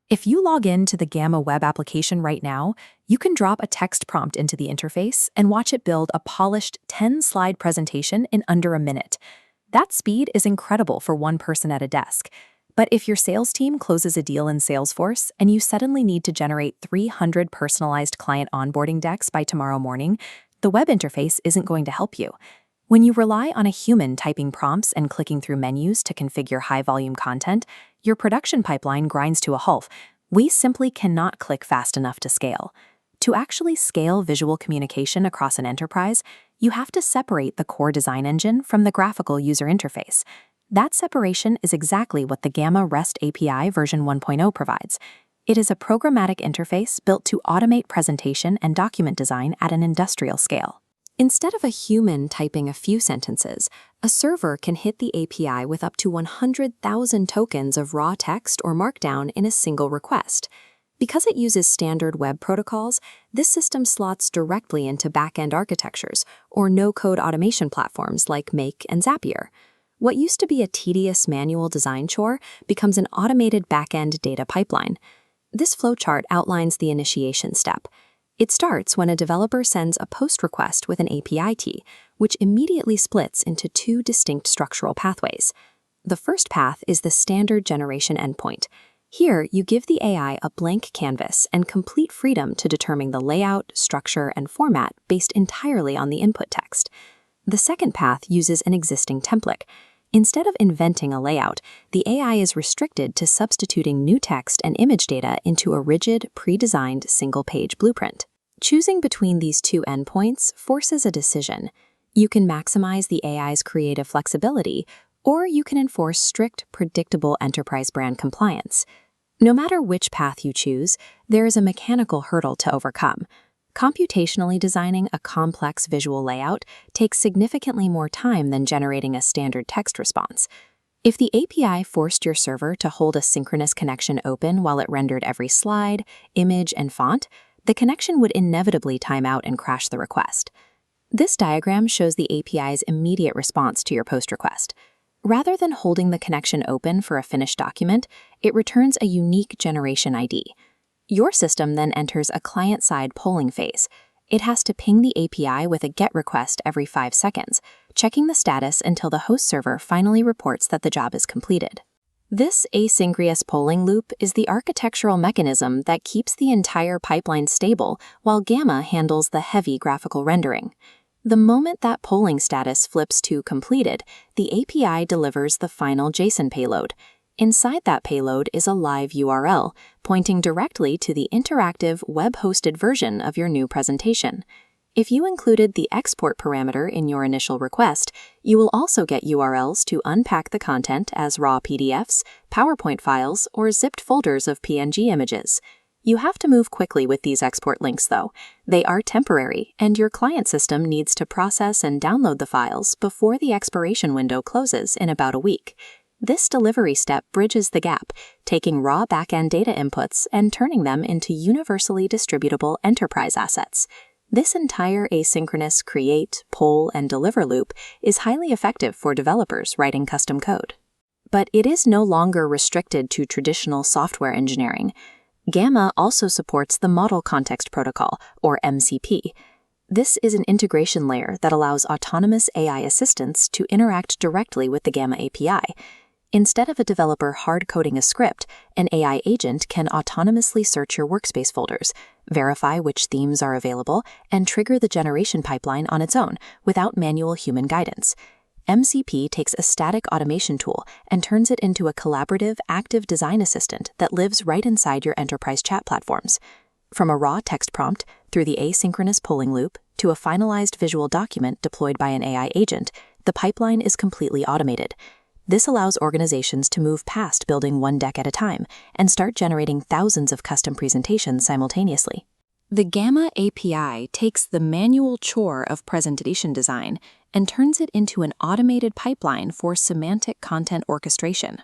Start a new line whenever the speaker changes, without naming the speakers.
If you log in to the Gamma web application right now, you can drop a text prompt into the interface and watch it build a polished 10-slide presentation in under a minute. That speed is incredible for one person at a desk. But if your sales team closes a deal in Salesforce and you suddenly need to generate 300 personalized client onboarding decks by tomorrow morning, the web interface isn't going to help you. When you rely on a human typing prompts and clicking through menus to configure high-volume content, your production pipeline grinds to a halt. We simply cannot click fast enough to scale. To actually scale visual communication across an enterprise, you have to separate the core design engine from the graphical user interface. That separation is exactly what the Gamma REST API version 1.0 provides. It is a programmatic interface built to automate presentation and document design at an industrial scale. Instead of a human typing a few sentences, a server can hit the API with up to 100,000 tokens of raw text or markdown in a single request. Because it uses standard web protocols, this system slots directly into back-end architectures or no-code automation platforms like Make and Zapier. What used to be a tedious manual design chore becomes an automated back-end data pipeline. This flowchart outlines the initiation step. It starts when a developer sends a post request with an API key, which immediately splits into two distinct structural pathways. The first path is the standard generation endpoint. Here, you give the AI a blank canvas and complete freedom to determine the layout, structure, and format based entirely on the input text. The second path uses an existing template. Instead of inventing a layout, the AI is restricted to substituting new text and image data into a rigid, pre-designed single-page blueprint. Choosing between these two endpoints forces a decision. You can maximize the AI's creative flexibility, or you can enforce strict, predictable enterprise brand compliance. No matter which path you choose, there is a mechanical hurdle to overcome. Computationally designing a complex visual layout takes significantly more time than generating a standard text response. If the API forced your server to hold a synchronous connection open while it rendered every slide, image, and font, the connection would inevitably time out and crash the request. This diagram shows the API's immediate response to your post request. Rather than holding the connection open for a finished document, it returns a unique generation ID. Your system then enters a client-side polling phase. It has to ping the API with a GET request every 5 seconds, checking the status until the host server finally reports that the job is completed. This asynchronous polling loop is the architectural mechanism that keeps the entire pipeline stable while Gamma handles the heavy graphical rendering. The moment that polling status flips to completed, the API delivers the final JSON payload. Inside that payload is a live URL, pointing directly to the interactive web-hosted version of your new presentation. If you included the export parameter in your initial request, you will also get URLs to unpack the content as raw PDFs, PowerPoint files, or zipped folders of PNG images. You have to move quickly with these export links, though. They are temporary, and your client system needs to process and download the files before the expiration window closes in about a week. This delivery step bridges the gap, taking raw backend data inputs and turning them into universally distributable enterprise assets. This entire asynchronous create, poll, and deliver loop is highly effective for developers writing custom code. But it is no longer restricted to traditional software engineering. Gamma also supports the Model Context Protocol, or MCP. This is an integration layer that allows autonomous AI assistants to interact directly with the Gamma API. Instead of a developer hard-coding a script, an AI agent can autonomously search your workspace folders, verify which themes are available, and trigger the generation pipeline on its own without manual human guidance. MCP takes a static automation tool and turns it into a collaborative, active design assistant that lives right inside your enterprise chat platforms. From a raw text prompt, through the asynchronous polling loop, to a finalized visual document deployed by an AI agent, the pipeline is completely automated. This allows organizations to move past building one deck at a time and start generating thousands of custom presentations simultaneously. The Gamma API takes the manual chore of presentation design and turns it into an automated pipeline for semantic content orchestration.